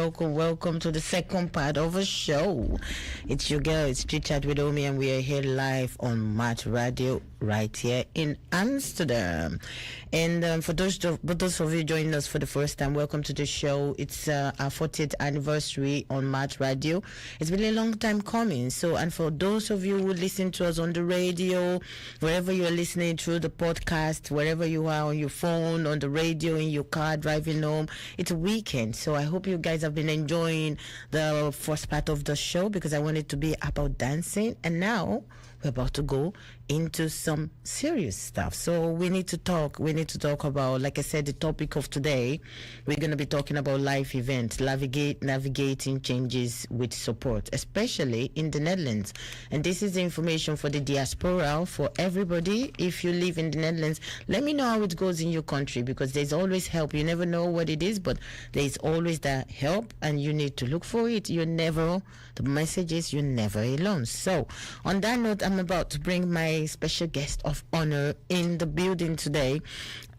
welcome to the second part of a show. It's your girl, it's Chitchatwithomy, and we are here live on Mart Radio right here in Amsterdam. And for those of you joining us for the first time, welcome to the show. It's our 40th anniversary on Mart Radio. It's been a long time coming. So, and for those of you who listen to us on the radio, wherever you're listening through the podcast, wherever you are on your phone, on the radio, in your car, driving home, it's a weekend. So I hope you guys have been enjoying the first part of the show because I want it to be about dancing. And now we're about to go into some serious stuff. So we need to talk about, like I said, the topic of today. We're going to be talking about life events, navigating changes with support, especially in the Netherlands. And this is the information for the diaspora, for everybody. If you live in the Netherlands, let me know how it goes in your country, because there's always help. You never know what it is, but there's always that help, and you need to look for it. The message is you're never alone. So on that note, I'm about to bring my special guest of honor in the building today.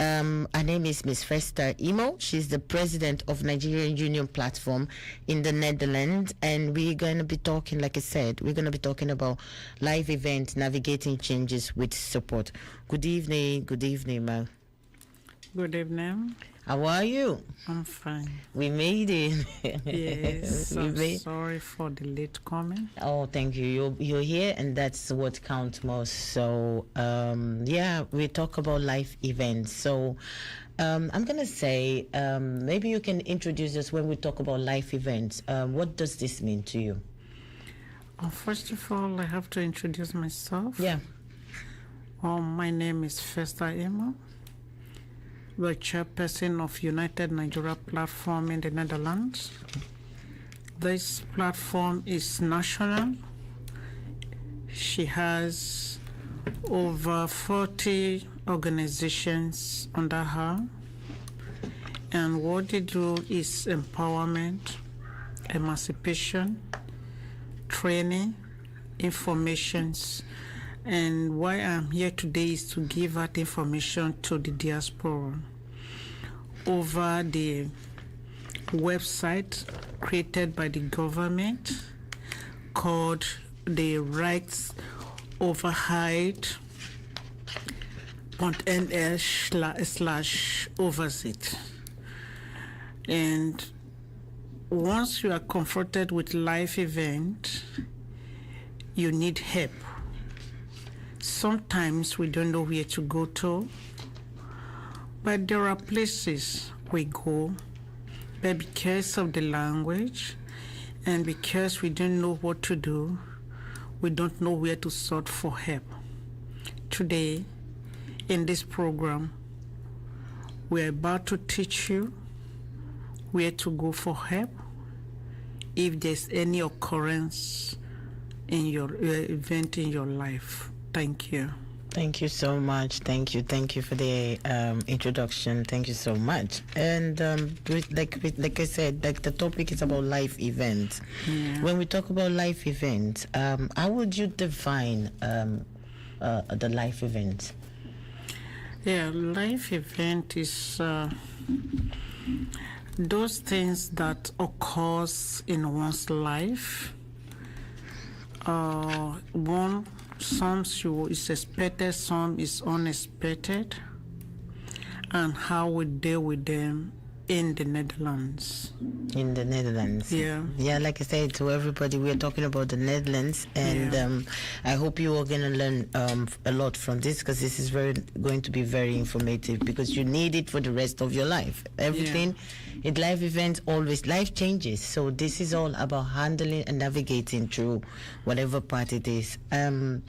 Her name is Miss Chitchatwithomy. She's the president of Nigerian Union Platform in the Netherlands, and we're going to be talking, like I said, we're going to be talking about live events, navigating changes with support. Good evening, ma'am. Good evening. How are you? I'm fine. We made it. Yes, sorry for the late coming. Oh, thank you. You're here, and that's what counts most. So, we talk about life events. So, I'm going to say, maybe you can introduce us when we talk about life events. What does this mean to you? First of all, I have to introduce myself. Yeah. My name is Chitchatwithomy. The chairperson of United Nigeria Platform in the Netherlands. This platform is national. She has over 40 organizations under her. And what they do is empowerment, emancipation, training, informations. And why I'm here today is to give that information to the diaspora over the website created by the government called the Rights Overhead.nl/oversight. And once you are confronted with life event, you need help. Sometimes we don't know where to go to, but there are places we go, but because of the language and because we don't know what to do, we don't know where to sort for help. Today, in this program, we're about to teach you where to go for help if there's any occurrence in your event in your life. Thank you. Thank you so much. Thank you for the introduction. Thank you so much. And like I said, like the topic is about life events. Yeah. When we talk about life events, how would you define the life event? Yeah, life event is those things that occurs in one's life. Some is expected, some is unexpected, and how we deal with them in the Netherlands. In the Netherlands. Yeah. Yeah, like I said to everybody, we're talking about the Netherlands, and I hope you are going to learn a lot from this, because this is going to be very informative, because you need it for the rest of your life. Everything in life events, always life changes. So this is all about handling and navigating through whatever part it is. Are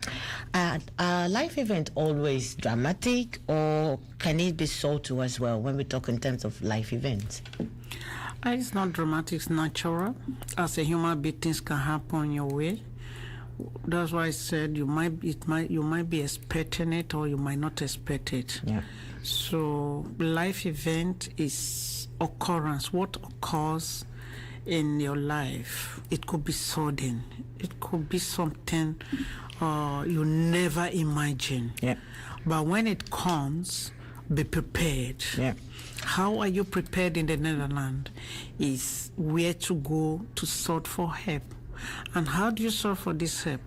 life event always dramatic, or can it be subtle as well when we talk in terms of life events? It's not dramatic, it's natural. As a human being, things can happen your way. That's why I said you might be expecting it, or you might not expect it. Yeah. So life event is occurrence. What occurs in your life? It could be sudden. It could be something you never imagine. Yeah. But when it comes, be prepared. Yeah. How are you prepared in the Netherlands? Is where to go to sort for help. And how do you sort for this help?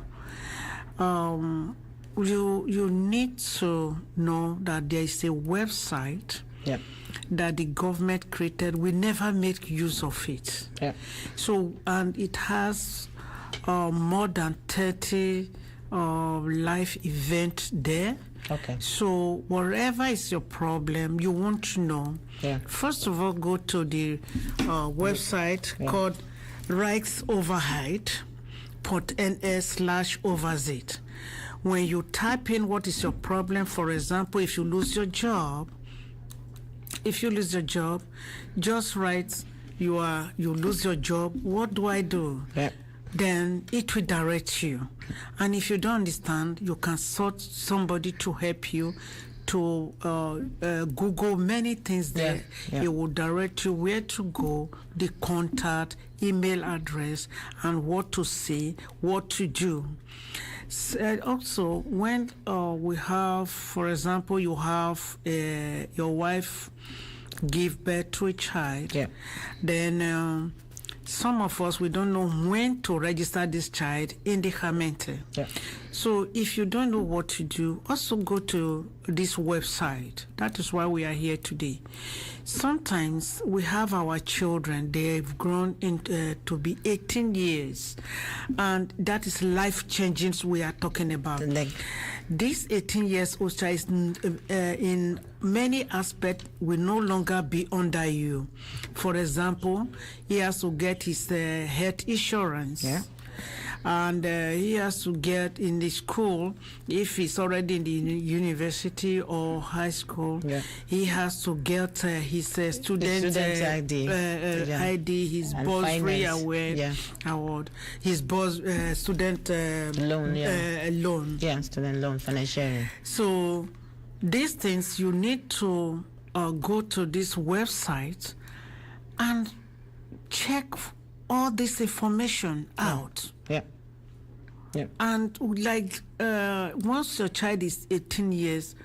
You need to know that there is a website that the government created. We never make use of it. Yeah. So, and it has more than 30 life events there. Okay. So whatever is your problem, you want to know. Yeah. First of all, go to the website called Rijksoverheid.nl/overzit. When you type in what is your problem, for example, if you lose your job, just write you lose your job. What do I do? Yeah. Then it will direct you. And if you don't understand, you can sort somebody to help you to Google many things there. Yeah. It will direct you where to go, the contact, email address, and what to say, what to do. Also, when we have, for example, you have your wife give birth to a child, then some of us, we don't know when to register this child in the gemeente. Yeah. So if you don't know what to do, also go to this website. That is why we are here today. Sometimes we have our children, they've grown to be 18 years, and that is life-changing we are talking about. This 18 years old child is, in many aspects will no longer be under you. For example, he has to get his health insurance. Yeah. And he has to get in the school, if he's already in the university or high school, he has to get his student ID, his bursary award, his student loan. Loan. Yeah, student loan, financial. So these things, you need to go to this website and check all this information out. Yeah. Yeah. And like once your child is 18 years,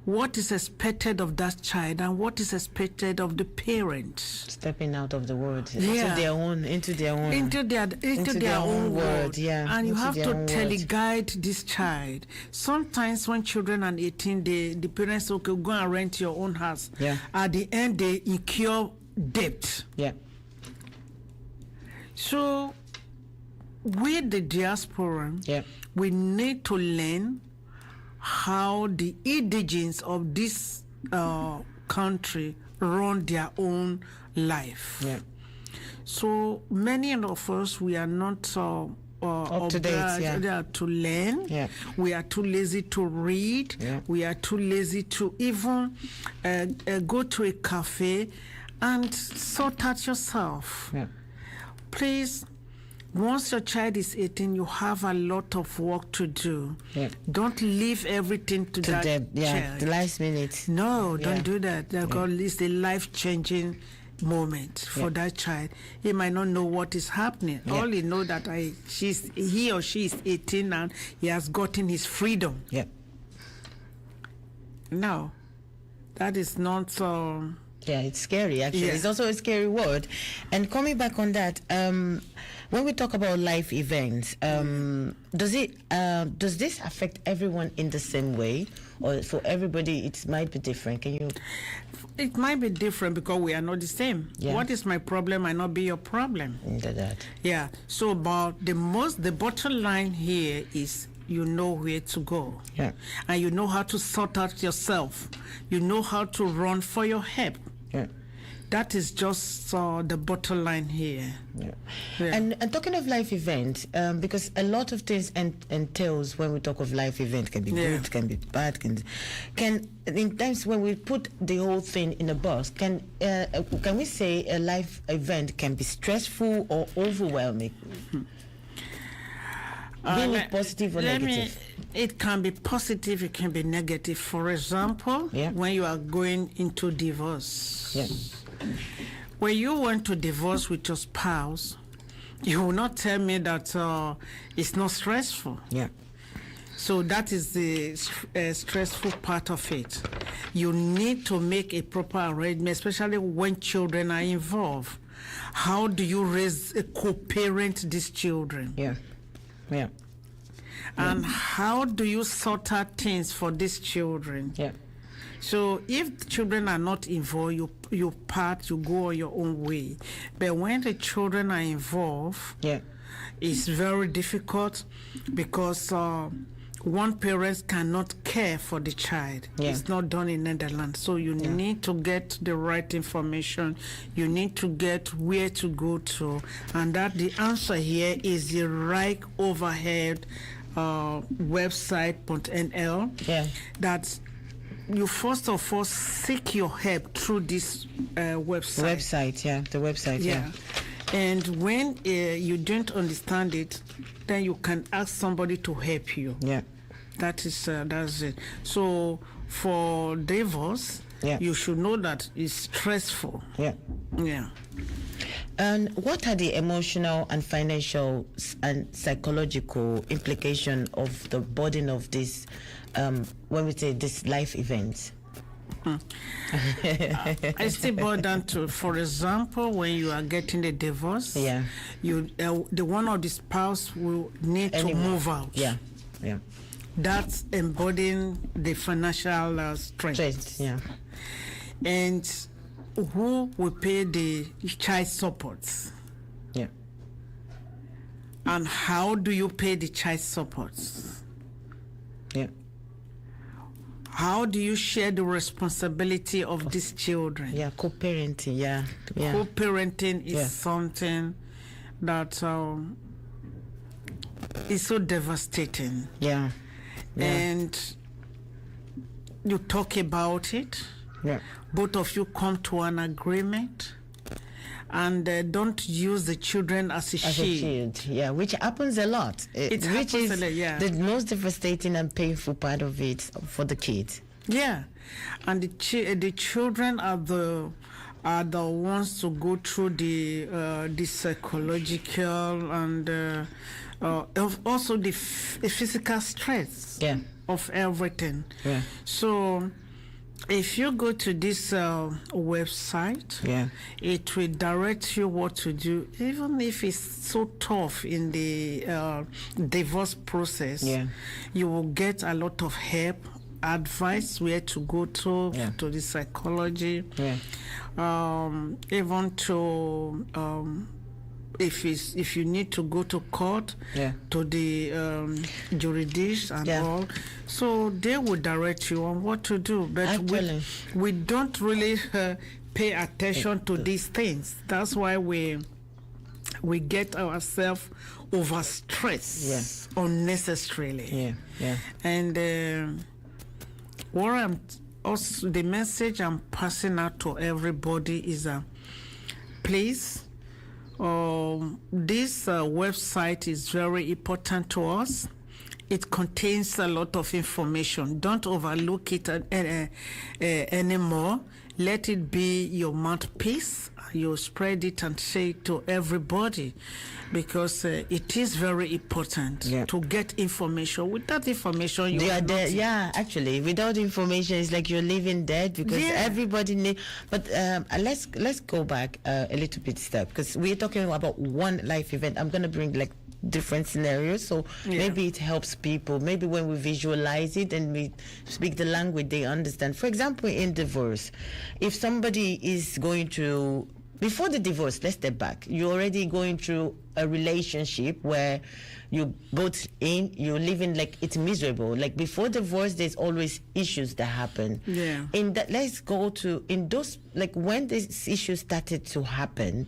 what is expected of that child and what is expected of the parents? Stepping out of the world into their own world. Yeah. And you have to teleguide this child. Sometimes when children are 18, the parents go and rent your own house. Yeah. At the end, they incur debt. Yeah. So with the diaspora, we need to learn how the indigenes of this country run their own life. Yeah. So many of us, we are not up to date. To learn. Yeah. We are too lazy to read. Yeah. We are too lazy to even go to a cafe and sort out yourself. Yeah. Please, once your child is 18, you have a lot of work to do. Yeah. Don't leave everything to that child. The last minute. No, don't do that. Because it's a life-changing moment for that child. He might not know what is happening. Yeah. All he know that he or she is 18 and he has gotten his freedom. Yeah. No, that is not so. Yeah, it's scary, actually. Yeah. It's also a scary word. And coming back on that, when we talk about life events, does this affect everyone in the same way? Or for everybody, it might be different? It might be different because we are not the same. Yeah. What is my problem might not be your problem. Into that. Yeah. So about the bottom line here is you know where to go. Yeah. And you know how to sort out yourself. You know how to run for your help. Yeah. That is just the bottom line here. Yeah. Yeah. And talking of life events, because a lot of things entails when we talk of life event, can be good, can be bad, can in times when we put the whole thing in a box, can we say a life event can be stressful or overwhelming? Being it positive or negative? It can be positive, it can be negative. For example, when you are going into divorce. Yeah. When you want to divorce with your spouse, you will not tell me that it's not stressful. Yeah. So that is the stressful part of it. You need to make a proper arrangement, especially when children are involved. How do you co-parent these children? Yeah. And how do you sort out things for these children? Yeah. So if the children are not involved, you go on your own way. But when the children are involved, it's very difficult because one parent cannot care for the child. It's not done in Netherlands. So you need to get the right information. You need to get where to go to. And that the answer here is the right overhead website.nl. That you first of all seek your help through this website. The website. And when you don't understand it, then you can ask somebody to help you. That's it. So for divorce, you should know that it's stressful. And what are the emotional and financial and psychological implication of the burden of this, when we say this life event? I still boil down to, for example, when you are getting a divorce, you the one of the spouse will need to move out. That's embodying the financial strength. And who will pay the child supports? And how do you pay the child supports? How do you share the responsibility of these children? Co-parenting. Co-parenting is something that is so devastating. And you talk about it. Both of you come to an agreement, and don't use the children as a shield. Which happens a lot. Which is the most devastating and painful part of it for the kids. And the children are the ones to go through the psychological and also the physical stress of everything. So if you go to this website, it will direct you what to do, even if it's so tough in the divorce process. You will get a lot of help, advice where to go to the psychology, even to if you need to go to court, to the jurisdiction and all, so they will direct you on what to do. But we don't really pay attention to these things. That's why we get ourselves overstressed unnecessarily. And what the message I'm passing out to everybody is please. This website is very important to us. It contains a lot of information. Don't overlook it anymore. Let it be your mouthpiece. You spread it and say it to everybody, because it is very important to get information. Without information, you are dead. Actually, without information, it's like you're living dead, because everybody needs. But let's go back a little bit step, because we're talking about one life event. I'm gonna bring like different scenarios, so maybe it helps people. Maybe when we visualize it and we speak the language they understand. For example, in divorce, if somebody is going to, before the divorce, let's step back, you're already going through a relationship where you both you're living like it's miserable. Like before divorce, there's always issues that happen. In that, let's go to in those, like when these issues started to happen,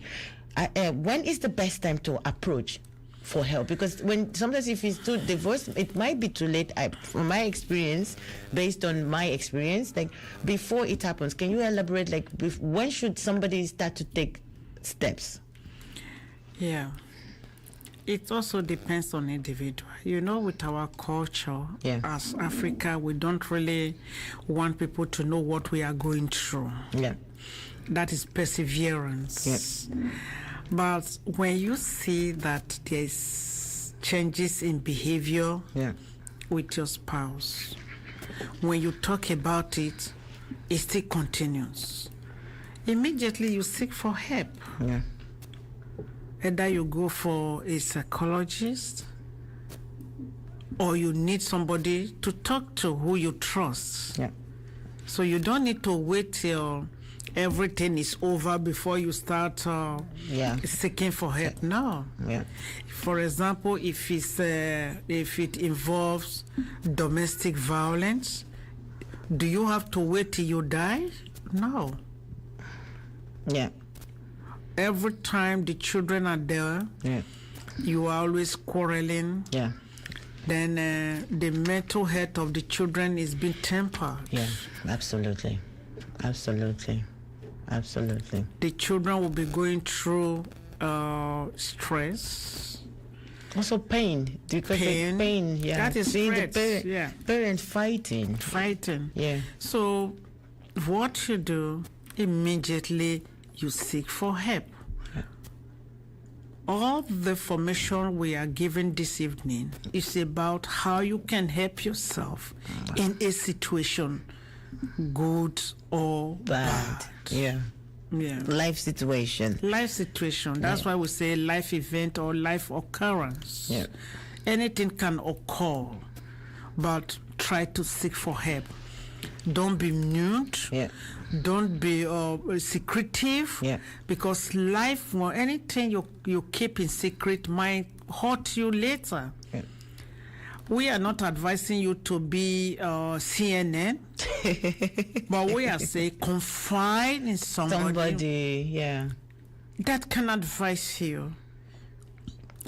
when is the best time to approach for help? Because when sometimes if it's too divorced, it might be too late. From my experience, based on my experience, like before it happens, can you elaborate, like when should somebody start to take steps? It also depends on individual. You know, with our culture as Africa, we don't really want people to know what we are going through. That is perseverance. But when you see that there's changes in behavior, with your spouse. When you talk about it, it still continues. Immediately you seek for help. Yeah. Either you go for a psychologist or you need somebody to talk to who you trust. Yeah. So you don't need to wait till everything is over before you start seeking for help. No. Yeah. For example, if it involves domestic violence, do you have to wait till you die? No. Yeah. Every time the children are there, you are always quarreling. Yeah. Then the mental health of the children is being tempered. Yeah. Absolutely. Absolutely. Absolutely. The children will be going through stress. Also pain. Because pain. Yeah. That is seeing stress. the parent fighting. Yeah. So what you do, immediately you seek for help. Yeah. All the information we are given this evening is about how you can help yourself in a situation, good or bad. Yeah. Life situation. That's why we say life event or life occurrence. Yeah. Anything can occur, but try to seek for help. Don't be mute. Yeah. Don't be secretive. Yeah. Because life, or anything you keep in secret might hurt you later. Yeah. We are not advising you to be CNN, but we are saying confide in somebody that can advise you.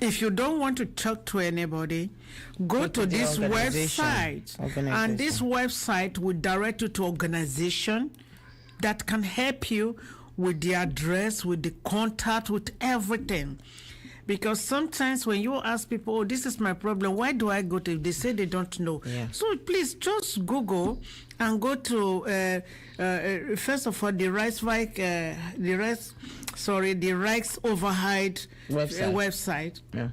If you don't want to talk to anybody, go to this website, and this website will direct you to organization that can help you with the address, with the contact, with everything. Because sometimes when you ask people, oh, this is my problem, why do I go to? They say they don't know. Yeah. So please just Google and go to first of all the Rights Override website. Yeah.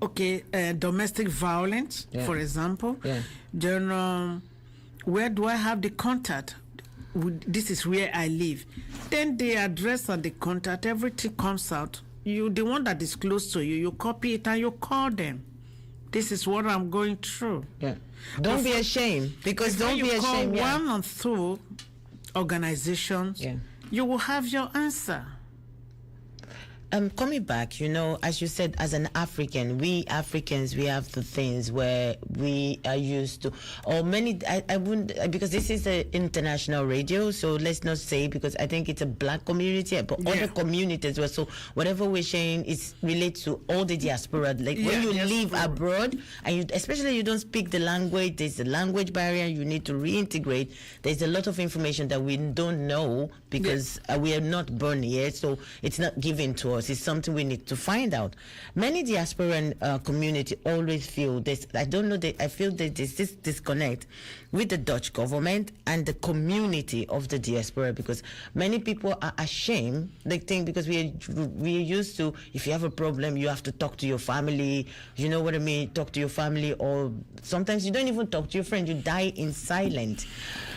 Okay, domestic violence, for example. Yeah. Then where do I have the contact? This is where I live. Then the address and the contact, everything comes out. You, the one that is close to you, you copy it and you call them. This is what I'm going through. Yeah. Don't be ashamed, because don't be ashamed. You call one or two organizations, you will have your answer. Coming back, as you said, as an African, we Africans, we have the things where we are used to, or many, I wouldn't, because this is an international radio, so let's not say, because I think it's a black community, but other communities were, so whatever we're saying is related to all the diaspora. Like when you live abroad, and especially you don't speak the language, there's a language barrier, you need to reintegrate. There's a lot of information that we don't know because we are not born here, so it's not given to us. It's something we need to find out. Many diasporan community always feel this. I don't know. I feel that there's this disconnect with the Dutch government and the community of the diaspora, because many people are ashamed. They think because we're used to, if you have a problem, you have to talk to your family. You know what I mean? Talk to your family, or sometimes you don't even talk to your friend. You die in silence.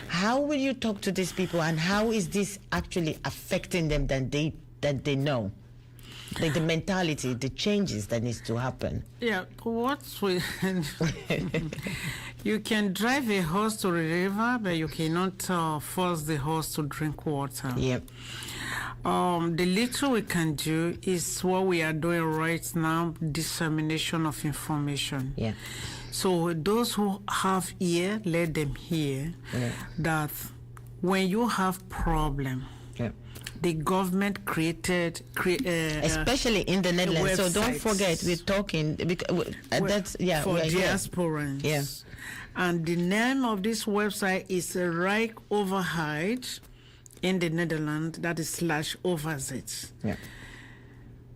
How will you talk to these people, and how is this actually affecting them that they know? Like the mentality, the changes that needs to happen. Yeah, you can drive a horse to the river, but you cannot force the horse to drink water. Yep. The little we can do is what we are doing right now: dissemination of information. Yeah. So those who have ear, let them hear that when you have problem. Yeah. The government created, especially in the Netherlands. So don't forget, we're talking because that's for diasporans. Yeah. And the name of this website is Rijk Overheid in the Netherlands. That is /overzet. Yeah.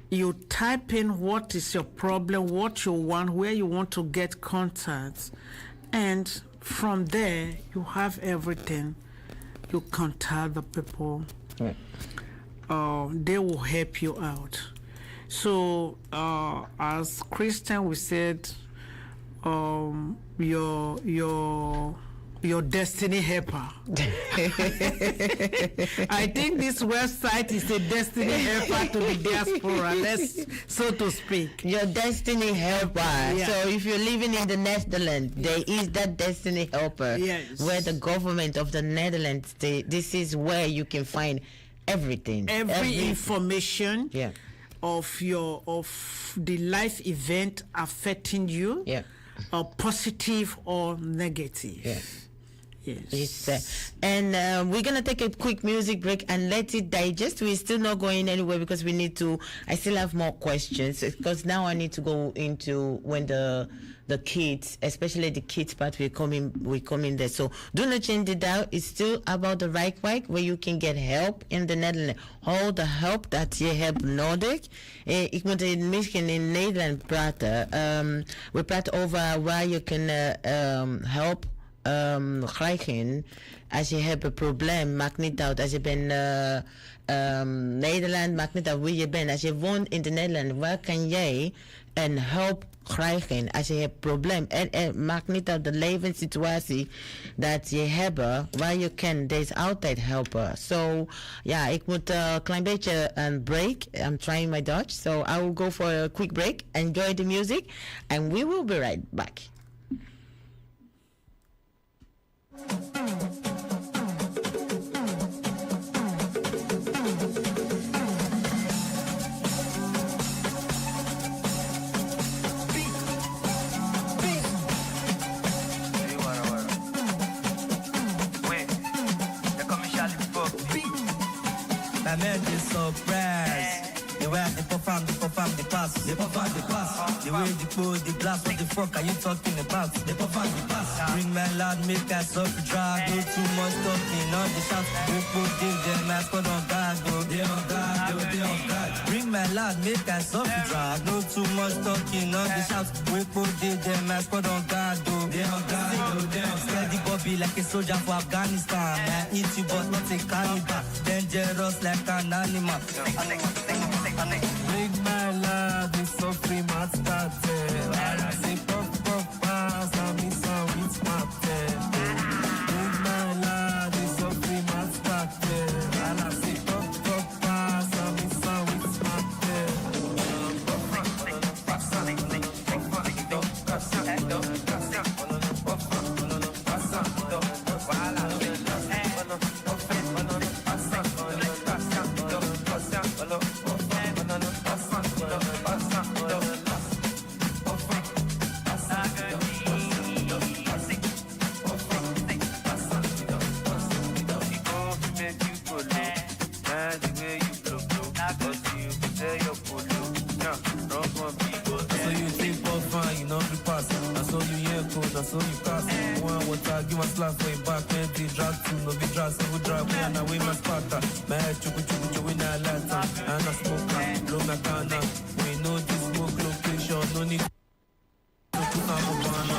You type in what is your problem, what you want, where you want to get contacts, and from there you have everything. You contact the people. Yeah. They will help you out. So as Christian, we said your destiny helper. I think this website is a destiny helper to the diaspora, so to speak. Your destiny helper. Yeah. So if you're living in the Netherlands, there is that destiny helper. Yes. Where the government of the Netherlands, this is where you can find everything. Every information. Yeah. Of the life event affecting you. Yeah. Or positive or negative. Yeah. Yes. And we're going to take a quick music break and let it digest. We're still not going anywhere because I still have more questions, because now I need to go into when the kids, especially the kids part, we come in there. So do not change it out. It's still about the right way where you can get help in the Netherlands. All the help that je hebt nodig. Ik moet het misschien in Nederland praten. We praten over waar je kan help krijgen als je hebt een probleem. Maakt niet uit. Als je bent Nederland, maakt niet uit wie je bent. Als je woont in de Nederland, waar kan jij een hulp krijgen als je hebt een probleem? En maakt niet uit de levenssituatie dat je hebt, waar je kan. Er is altijd helpen. So ja, ik moet een klein beetje een break. I'm trying my Dutch. So I will go for a quick break. Enjoy the music and we will be right back. I made this surprise. The way they perform the pass. They perform the pass. The way they pull the glass. What the fuck are you talking about? They perform the pass. Bring my loud, make us up the drag. Do too much talking on the shout. We put them mask on guard. They on guard, they on guard. Bring my loud, make us up the drag. No too much talking on the shout. We put them mask on guard. They on guard, they on guard. The Bobby like a soldier for Afghanistan. Man, eat you but not a cannibal. Dangerous like an animal. Big my love is so free, my started. I say puff puff pass, I miss how it's my Big my love is so free, my started. I say puff puff pass, I miss how it's my so you pass. One water, give my slash way back. Empty drag two, no be drag, so we drive. We and away my sparta. My head chuku, we not lanta. And I smoke, blow my canna. We know this smoke location, no need to put on a banana.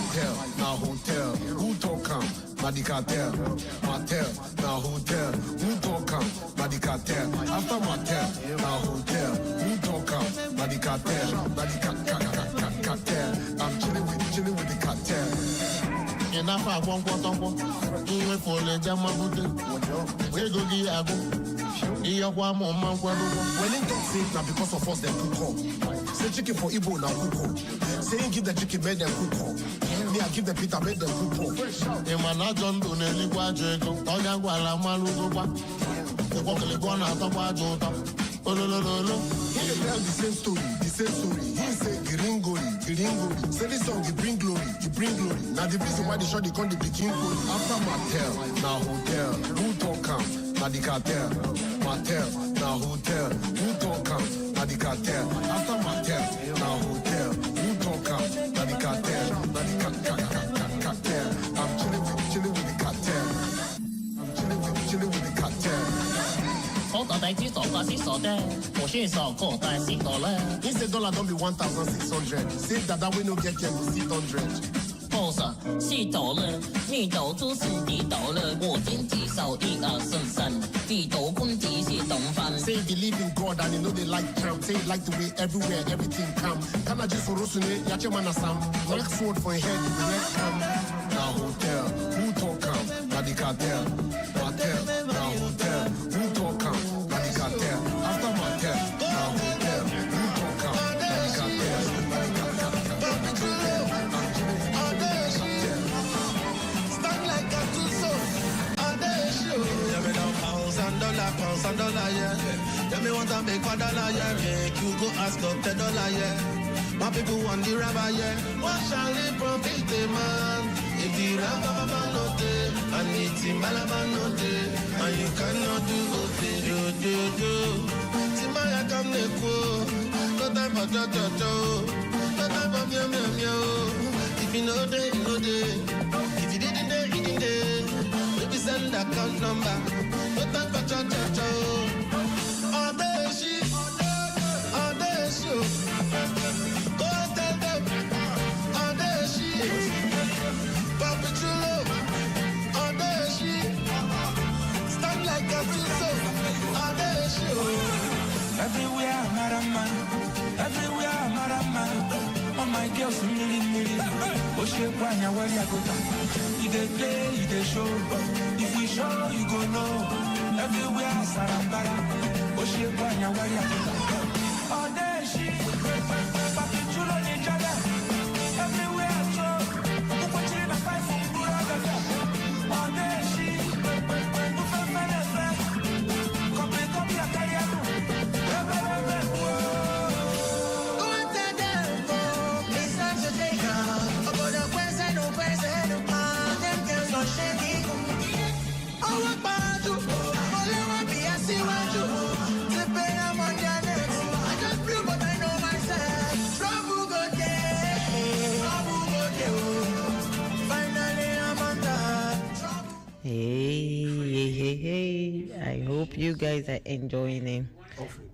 Hotel, now hotel, who talk come? Madicatel, Martel, now hotel, who talk come? Madicatel, after Martel, now hotel, who talk come? Madicatel, Madicatel, I'm chilling with the cartel. And I found one quarter, even for the Jamabude, we go the Abu. When it don't say now because of us, they cook up. Say chicken for Igbo now cook up. Saying give the chicken, make them cook up. Me, I give the pita, make them cook up. The man I don't do any quadrigo. Toya Guala Maluba. The Pokele Gona Tabajo. Oh, no. He tell the same story. He said, Gringori. Say this song, you bring glory. Now the reason why they shot the con the king glory. After Martel, now hotel. Who don't come? Now the cartel. Martel, now hotel. Who don't come? Now the cartel. After Martel, now hotel. Who don't come? Now the cartel. Now the cartel. I'm chilling with the cartel. I'm chilling with the cartel. 我到底知傻法是傻的，我先傻個但係是傻啦。 He said dollar don't be 1,600. Say that we no get here with 600. 破色，细抖了，密抖出是地抖了，我天地少一二圣三，地抖坤地是东方。 Say they live in God and you know they like tramp. Say they like the way everywhere everything come. Can I just sorosune yache manasam? Black sword for your head, you will let come. Now hotel, who talk come? Now the cartel, hotel, now hotel, who talk come? Now the cartel, after motel, now hotel, who talk come? Now the cartel, stand like a two-so, on the show. Yeah, me now pounds and dollar, yeah. Tell me want to make $1, yeah. Make you go ask up $10, yeah. My people want the rubber, yeah. What shall they profit, man? If the rubber no day, and it's in Malaba no day, and you cannot do do. Timaya come neko, no time for jo. No time for meow. If you know day, you know day. If you didn't day, you didn't day. Maybe send account number. No time for jo. All day she, all day she. Go and tell them, all day she. Papi chulo, all day she. Stand like a tuso, all day she. Everywhere, Marama. Everywhere, Marama. All my girls, milli. Oshe kwanya wali agota. You dey play, you dey show. If we show, you go know. Everywhere, Sarambara. Oshe kwanya wali agota. All day she. Papi chulo ni jada. Everywhere I go. Ukwachiri na fight for Buraga. All day she. Ufefelefe. Copy a kariaku. Hey. I hope you guys are enjoying it.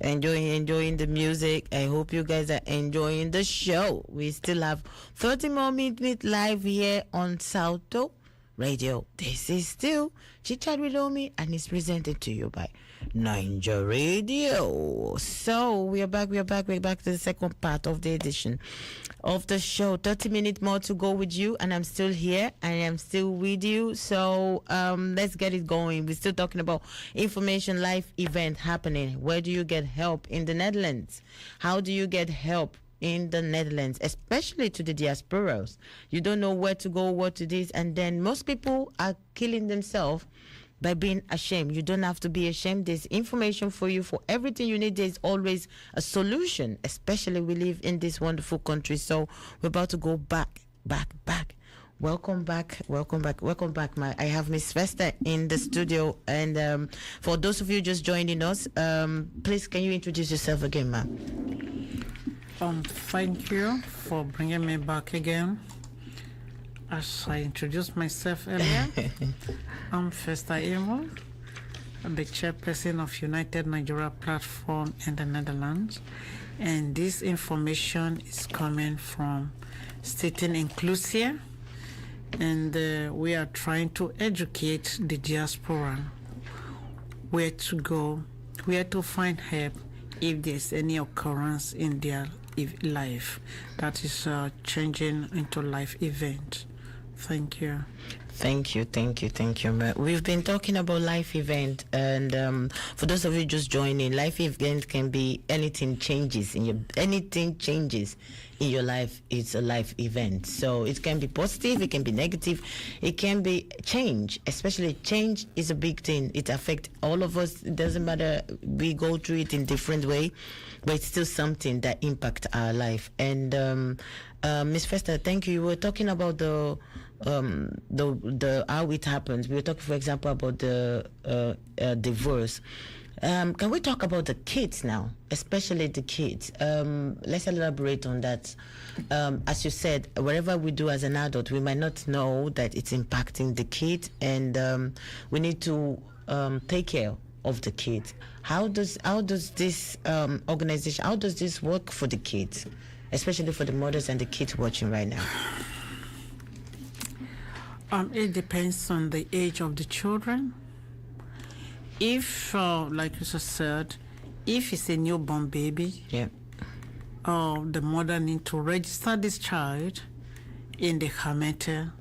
Enjoying the music. I hope you guys are enjoying the show. We still have 30 more minutes live here on Salto Radio. This is still Chitchatwithomy, and it's presented to you by Ninja Radio. So we're back to the second part of the edition of the show. 30 minutes more to go with you, and I'm still here. I am still with you. So let's get it going. We're still talking about information life event happening. Where do you get help in the Netherlands? How do you get help in the Netherlands, especially to the diasporas? You don't know where to go, what to do, and then most people are killing themselves by being ashamed. You don't have to be ashamed. There's information for you. For everything you need, there's always a solution, especially we live in this wonderful country. So we're about to go back. Welcome back. I have Miss Vesta in the studio. And for those of you just joining us, please, can you introduce yourself again, ma'am? Thank you for bringing me back again. As I introduced myself earlier, I'm Festa Emo, the chairperson of United Nigeria Platform in the Netherlands. And this information is coming from Staten Inclusia. And we are trying to educate the diaspora where to go, where to find help if there's any occurrence in their life that is changing into life event. Thank you. Thank you. We've been talking about life event, and for those of you just joining, life event can be anything changes in your life. It's a life event, so it can be positive, it can be negative, it can be change. Especially change is a big thing. It affects all of us. It doesn't matter, we go through it in different way, but it's still something that impacts our life. And Ms. Festa, thank you. You were talking about the how it happens. We were talking, for example, about the divorce. Can we talk about the kids now, especially the kids? Let's elaborate on that. As you said, whatever we do as an adult, we might not know that it's impacting the kids, and we need to take care of the kids. How does this organization, how does this work for the kids, especially for the mothers and the kids watching right now? It depends on the age of the children. If, like you just said, if it's a newborn baby, Yeah. the mother need to register this child in the Hamete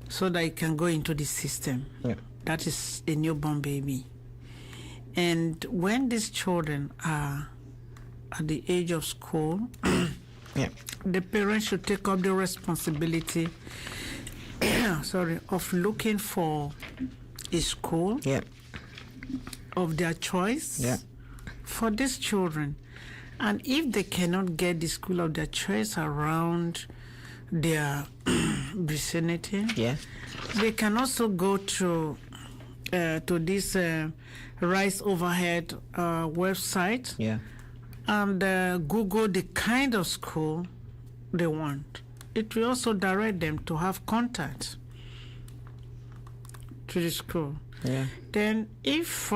so that it can go into the system. Yeah. That is a newborn baby. And when these children are at the age of school, Yeah. the parents should take up the responsibility of looking for a school Yeah. of their choice Yeah. for these children. And if they cannot get the school of their choice around their vicinity, Yeah. they can also go to this Rise Overhead website Yeah. and Google the kind of school they want. It will also direct them to have contact to the school. Yeah. Then if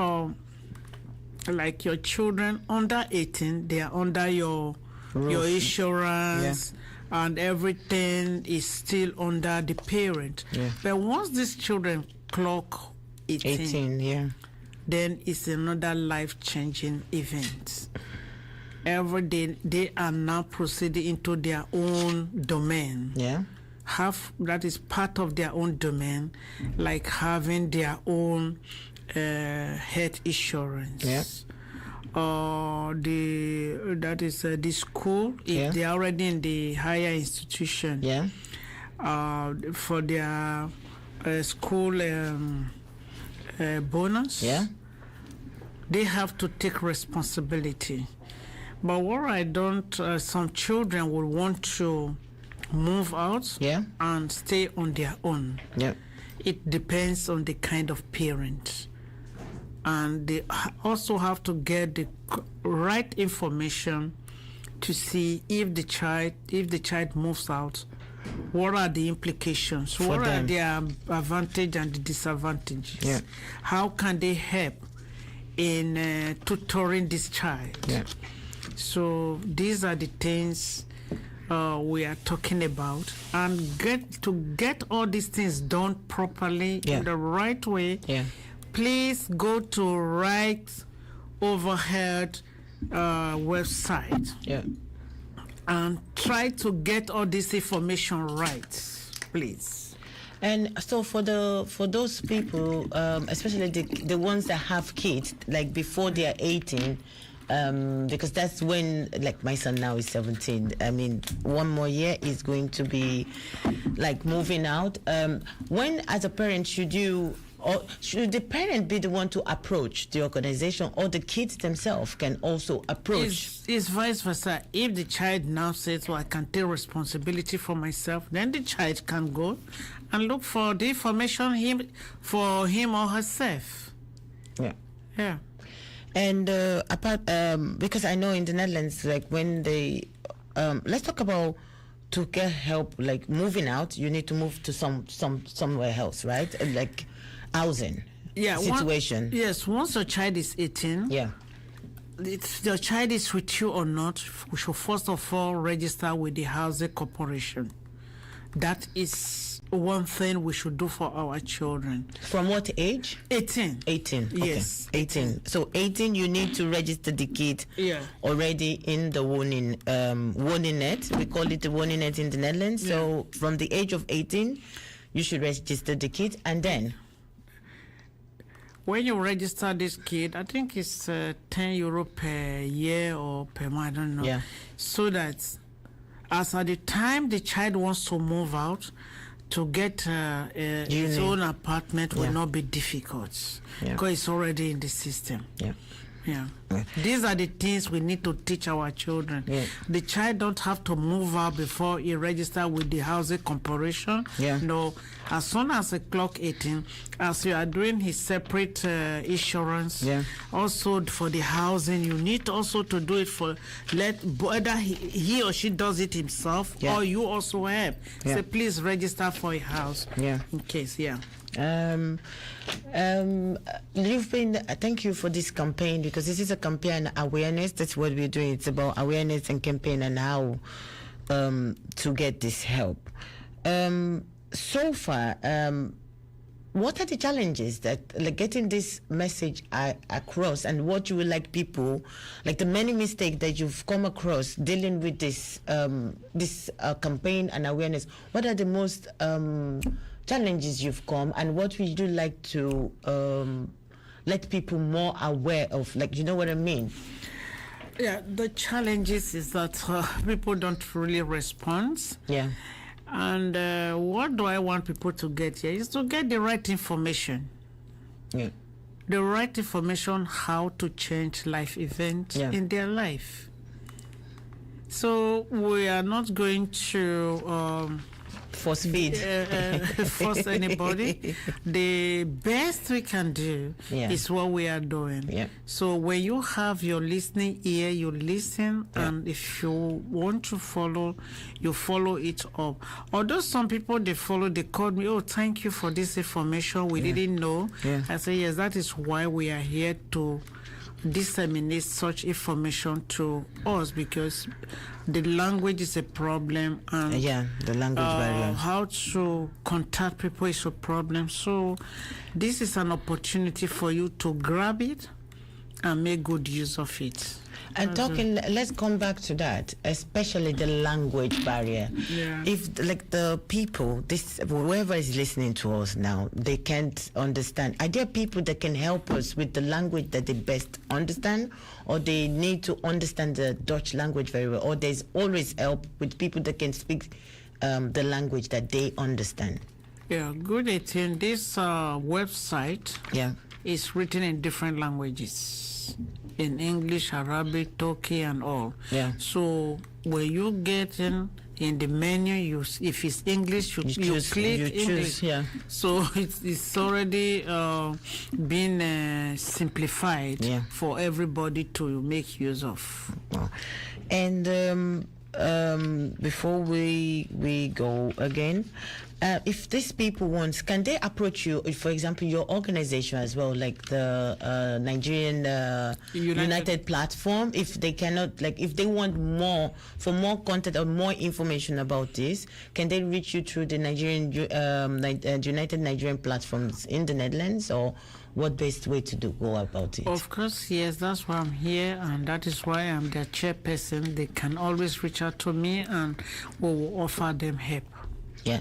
like your children under 18, they are under your insurance, and everything is still under the parent. Yeah. But once these children clock 18. Yeah. then it's another life-changing event. Every day they are now proceeding into their own domain. Yeah. That is part of their own domain, like having their own health insurance. Yeah. That is the school, if Yeah. they are already in the higher institution. Yeah. For their school bonus. Yeah. They have to take responsibility. But what I don't, some children will want to move out Yeah. and stay on their own. Yeah. It depends on the kind of parent. And they also have to get the right information to see if the child moves out, what are the implications? For what are them. their advantages and the disadvantages? Yeah. How can they help in tutoring this child? Yeah. So these are the things we are talking about, and get all these things done properly Yeah. in the right way. Yeah. Please go to Right Overhead website Yeah. and try to get all this information right, please. And so for those people, especially the ones that have kids, like before they are 18, because that's when, like my son now is 17. I mean, one more year is going to be like moving out. When, as a parent, should the parent be the one to approach the organization, or the kids themselves can also approach? It's vice versa. If the child now says, well, I can take responsibility for myself, then the child can go and look for the information for him or herself. Yeah. Yeah. And apart, because I know in the Netherlands, like when they, let's talk about to get help, like moving out, you need to move to somewhere else, right? Like housing situation. Yes, once your child is 18, Yeah. if your child is with you or not, we should first of all register with the Housing Corporation. That is one thing we should do for our children. From what age? 18. 18. Okay. Yes. 18. So 18, you need to register the kid already in the warning net. We call it the warning net in the Netherlands. Yeah. So from the age of 18, you should register the kid, and then when you register this kid, I think it's €10 per year or per month, I don't know. Yeah. So that as at the time the child wants to move out, to get his own apartment will not be difficult because it's already in the system. Yeah. Yeah. These are the things we need to teach our children. Yeah. The child don't have to move out before he register with the Housing Corporation. Yeah. No, as soon as he clock 18, as you are doing his separate insurance, also for the housing, you need also to do it for whether he or she does it himself or you also help. So please register for a house. Yeah. In case, You've been, thank you for this campaign, because this is a campaign awareness. That's what we're doing. It's about awareness and campaign and how to get this help. so far, what are the challenges that like getting this message across, and what you would like people, like the many mistakes that you've come across dealing with this campaign and awareness? What are the most challenges you've come, and what would you like to let people more aware of? Like, you know what I mean? Yeah, the challenges is that people don't really respond. Yeah. And what do I want people to get here is to get the right information. Yeah. The right information how to change life events in their life. So we are not going to force feed force anybody. The best we can do is what we are doing. Yeah. So when you have your listening ear, you listen, and if you want to follow, you follow it up. Although some people they called me, oh, thank you for this information, we didn't know. I say, yes, that is why we are here to disseminate such information to us, because the language is a problem, and the language barrier. How to contact people is a problem. So this is an opportunity for you to grab it and make good use of it. And let's come back to that, especially the language barrier. If like the people, whoever is listening to us now, they can't understand, are there people that can help us with the language that they best understand, or they need to understand the Dutch language very well, or there's always help with people that can speak the language that they understand? Yeah, good. This website is written in different languages. In English, Arabic, Turkey, and all. So when you get in the menu, if it's English, you click English. So it's already been simplified for everybody to make use of. And before we go again, if these people want, can they approach you, for example, your organization as well, like the Nigerian United Platform? If they cannot, like, if they want more content or more information about this, can they reach you through the United Nigerian Platforms in the Netherlands, or what best way to go about it? Of course, yes, that's why I'm here, and that is why I'm their chairperson. They can always reach out to me, and we will offer them help. Yeah,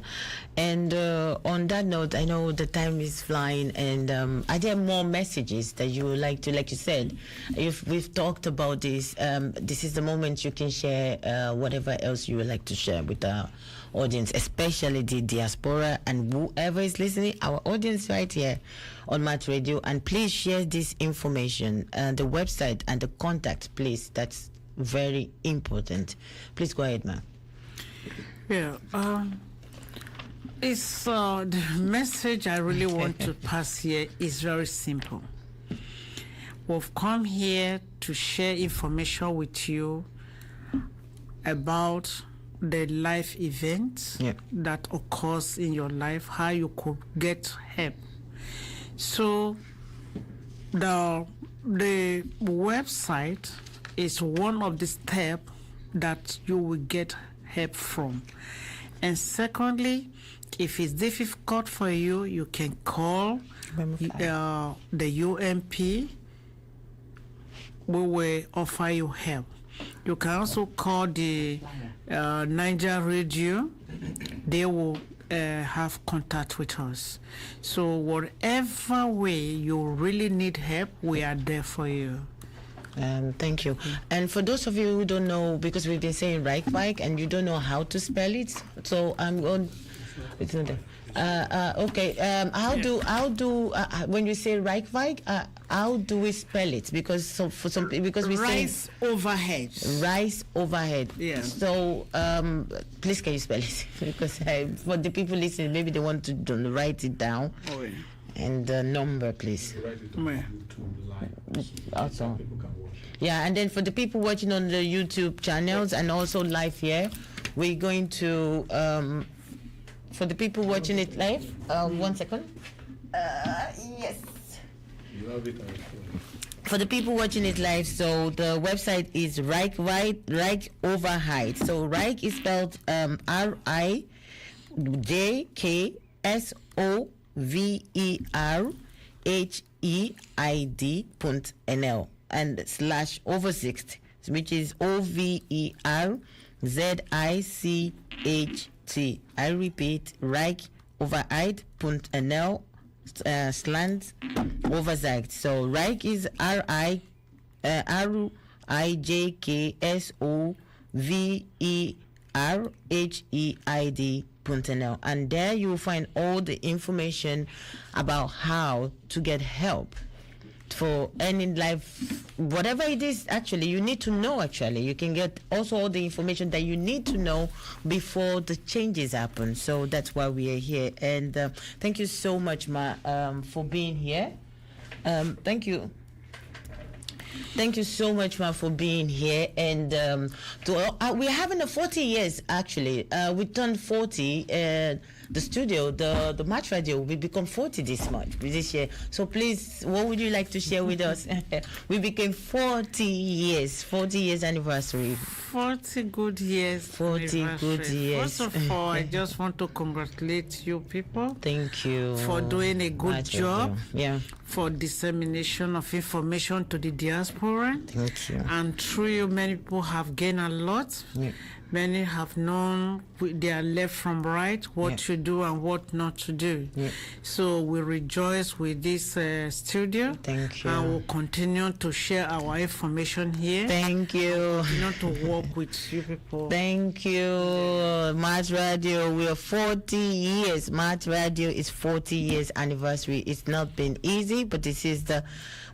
and on that note, I know the time is flying, and are there more messages that you would like to, like you said, if we've talked about this, this is the moment you can share whatever else you would like to share with our audience, especially the diaspora and whoever is listening, our audience right here on Mart Radio. And please share this information, the website and the contact, please. That's very important. Please go ahead, ma'am. Yeah, it's the message I really want to pass here is very simple. We've come here to share information with you about the life events that occurs in your life, how you could get help. So the website is one of the steps that you will get help from. And secondly, if it's difficult for you, you can call the UMP. We will offer you help. You can also call the Niger Radio. They will have contact with us. So whatever way you really need help, we are there for you. Thank you. And for those of you who don't know, because we've been saying Reichweig and you don't know how to spell it, so I'm going. It's not there. Okay. How do when you say Reichweig, how do we spell it? Because for some, because we rise overhead. Rise overhead. Yeah. So please can you spell it? Because for the people listening, maybe they want to write it down. Oh, yeah. And the number, please. Also. Yeah, and then for the people watching on the YouTube channels and also live here, we're going to, for the people watching it live, 1 second. Yes. For the people watching it live, so the website is Reich Overheit. So Reich is spelled JKSOVERHEID.nl and /over60, which is OVERZICHT. I repeat, ReichOverheid.nl /oversight. So Reich is RIJKSOVERHEID.nl, and there you will find all the information about how to get help for any life, whatever it is. Actually, you need to know. Actually, you can get also all the information that you need to know before the changes happen. So that's why we are here. And thank you so much, Ma, for being here. Thank you. Thank you so much, Ma, for being here. And we're having a 40 years, actually. We turned 40. The studio, the Mart Radio, will become 40 this year. So please, what would you like to share with us? We became 40 years anniversary. 40 good years. 40 good years. First of all, I just want to congratulate you people. Thank you. For doing a good job. Yeah. For dissemination of information to the diaspora. Thank you. And through you, many people have gained a lot. Yeah. Many have known their left from right, what to do and what not to do. Yeah. So we rejoice with this studio. Thank you. And we'll continue to share our information here. Thank you. Continue to work with you people. Thank you. Mart Radio, we are 40 years. Mart Radio is 40 years anniversary. It's not been easy, but this is the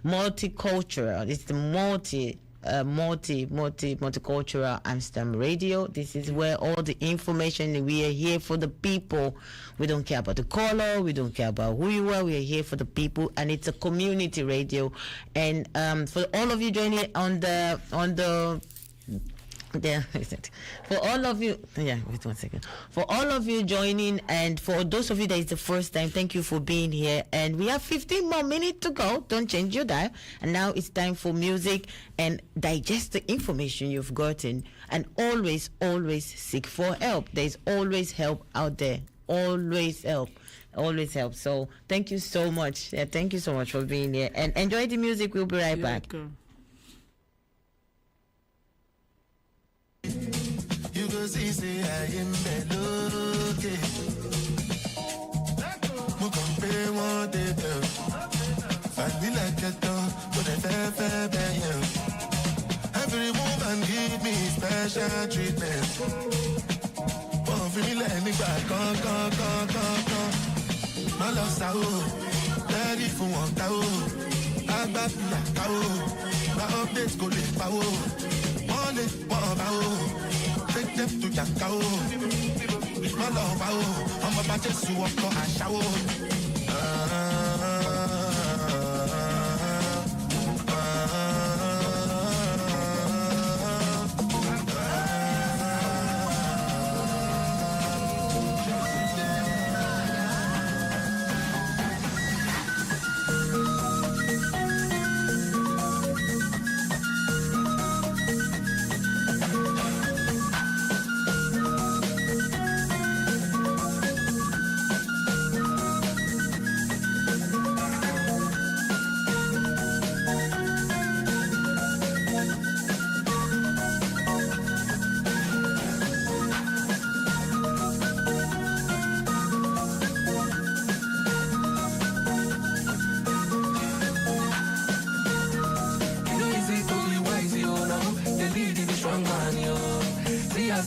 multicultural. It's the multicultural Amsterdam Radio. This is where all the information, we are here for the people. We don't care about the color, we don't care about who you are, we are here for the people, and it's a community radio. And for all of you joining on the for all of you, wait 1 second. For all of you joining, and for those of you that is the first time, thank you for being here. And we have 15 more minutes to go. Don't change your dial. And now it's time for music and digest the information you've gotten. And always seek for help. There's always help out there. Always help. So thank you so much. Thank you so much for being here. And enjoy the music. We'll be right back. You go see, say I am melody. Mo kàn pé wọ́n débẹ̀ o. Fàgbílẹ̀ kẹtàn, mo dẹ̀ fẹ́ bẹ̀yẹ̀ o. Every woman give me special treatment. Wọ́n fi mí lẹ̀ nígbà kan. Má lọ sá o, lẹ́rìí fún wọn ká o. Agbábíyà ká o, gba update kò lè pa o. Wọ́n lè wọ́n bá o. Take them to Yakao. My love, I'm about to sue up for a shower.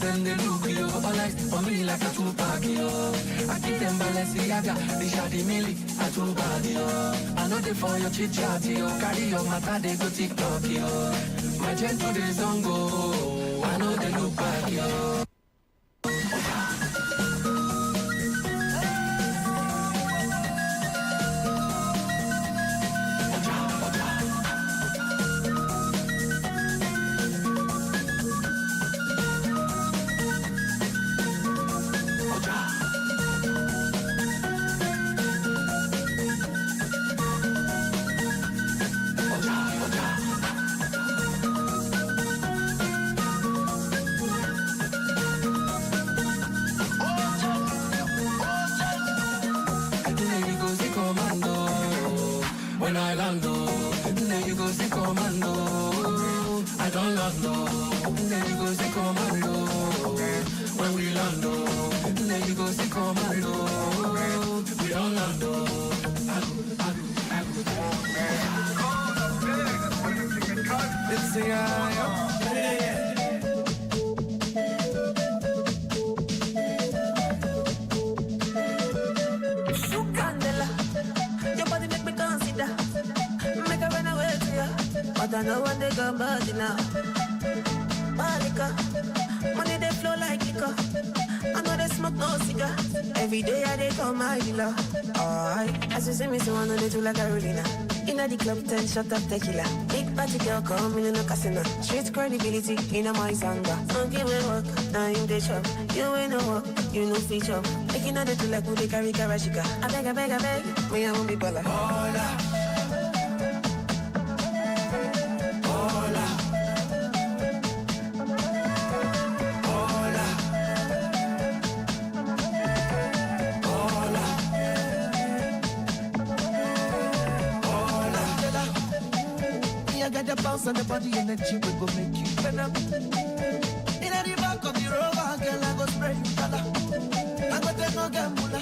Them they look you, all eyes for me like a Tupac yo. I keep them Balenciaga, Richard Mille, a Tupac yo. I know they for your chit-chat yo, carry your matter they go TikTok yo. My gentle days don't go, I know they look back yo. my land, then you go see commando. I don't love no, then you go see commando. When we land, then you go see commando. We don't land, it's your body make me consider. Make her run away to you. But I know when they go body now. Malika, money they flow like liquor. I know they smoke no cigar. Every day I they come my dealer. Alright, as you see me, so I know they do like a Carolina. Inna the club, 10 shot of tequila. Big party girl come in a casino. Street credibility in a my sanga. Don't give me work, now you they chop. You ain't no work, you no feature. Making all they do like who they carry karashika. I beg, me I won't be baller. Hola. Hola. Hola. I got the bounce and the body energy we go make you better. In the back of the rover, girl, I go spray you color. I go take no gambula,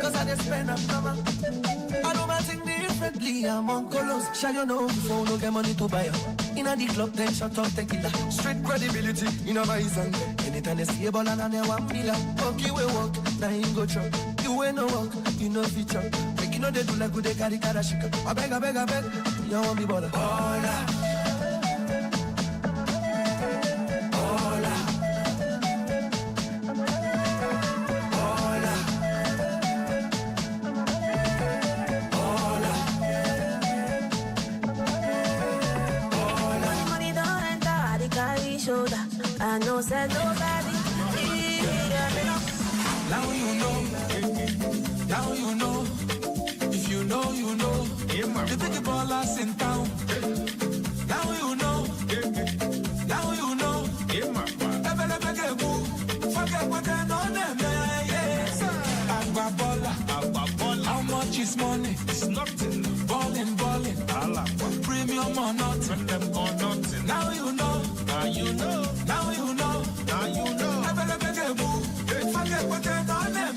cause I just spend up mama. I do my thing differently, I'm on colors. Shall you know before no get money to buy her. In the club, 10 shot of tequila. Straight credibility, in a my song. Anytime they see a ball and they want me like, okay, we walk, now you go truck. You ain't no walk, you know feature. Make you know they do like good, they carry karashika. I beg, you want me baller. Hola. Hola. Hola. Hola. Money don't enter, the carry shoulder. I know said nobody. Now you know. Now you know. If you know, you know. The big ballers in town. Now you know. Now you know. Forget what I know them. Agba baller. How much is money? It's nothing. Balling. Premium or nothing. Now you know. Now you know. Now you know. Now you know. Forget what I know them.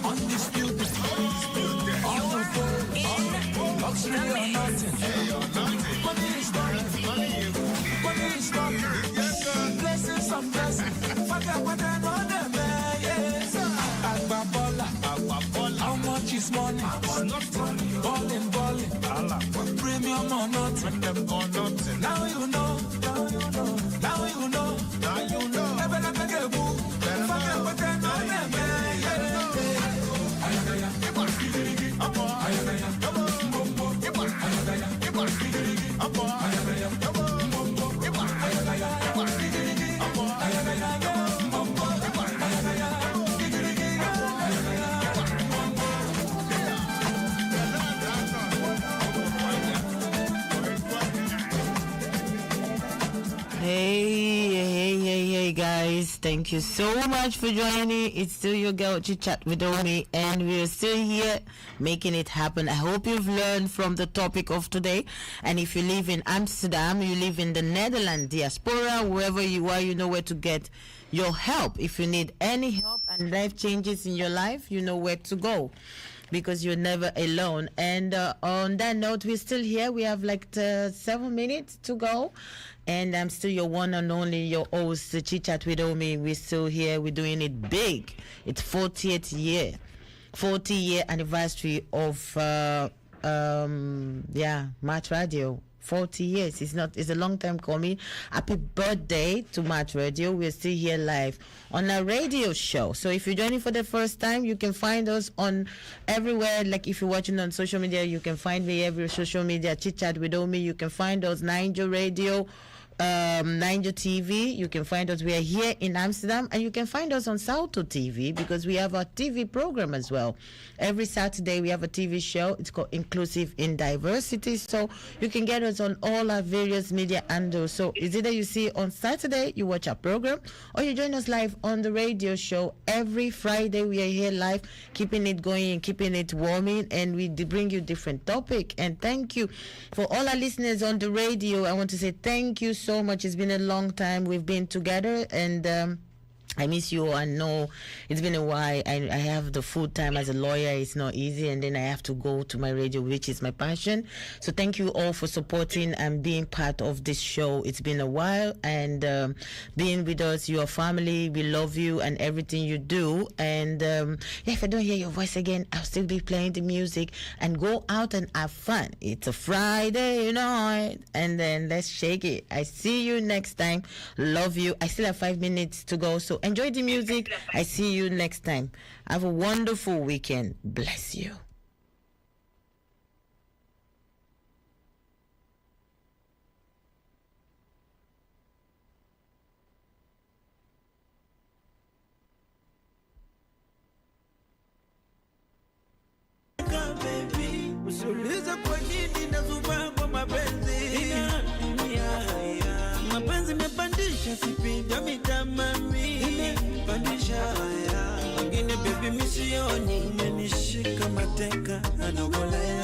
Undisputed. Luxury or nothing. Money is nothing. Blessings on blessings. Forget what I know them. Agba baller. How much is money? Nothing. Balling. Premium or nothing. Now you know. Now you know. Now you know. Now you know. Forget what I know them. Hey, guys. Thank you so much for joining. It's still your girl, Chitchatwithomy, and we're still here making it happen. I hope you've learned from the topic of today. And if you live in Amsterdam, you live in the Netherlands, diaspora, wherever you are, you know where to get your help. If you need any help and life changes in your life, you know where to go, because you're never alone. And on that note, we're still here. We have like 7 minutes to go. And I'm still your one and only, your host, Chitchatwithomy. We're still here. We're doing it big. It's 40th anniversary of Mart Radio. 40 years. It's a long time coming. Happy birthday to Mart Radio. We're still here live on a radio show. So if you're joining for the first time, you can find us on everywhere. Like if you're watching on social media, you can find me every social media, Chitchatwithomy. You can find us Niger Radio, Ninja TV. You can find us. We are here in Amsterdam, and you can find us on Salto TV because we have our TV program as well. Every Saturday we have a TV show. It's called Inclusive in Diversity. So you can get us on all our various media handles. So it's either you see on Saturday, you watch our program, or you join us live on the radio show. Every Friday we are here live, keeping it going and keeping it warming, and we bring you different topic. And thank you for all our listeners on the radio. I want to say thank you so much. It's been a long time we've been together, and I miss you. I know it's been a while. I have the full time as a lawyer. It's not easy. And then I have to go to my radio, which is my passion. So thank you all for supporting and being part of this show. It's been a while. And being with us, your family, we love you and everything you do. And if I don't hear your voice again, I'll still be playing the music. And go out and have fun. It's a Friday night. And then let's shake it. I see you next time. Love you. I still have 5 minutes to go. So enjoy the music. I see you next time. Have a wonderful weekend. Bless you. Mapenzi mepandisha sipinda mitamami pandisha haya wengine baby misioni umenishika mateka anokolea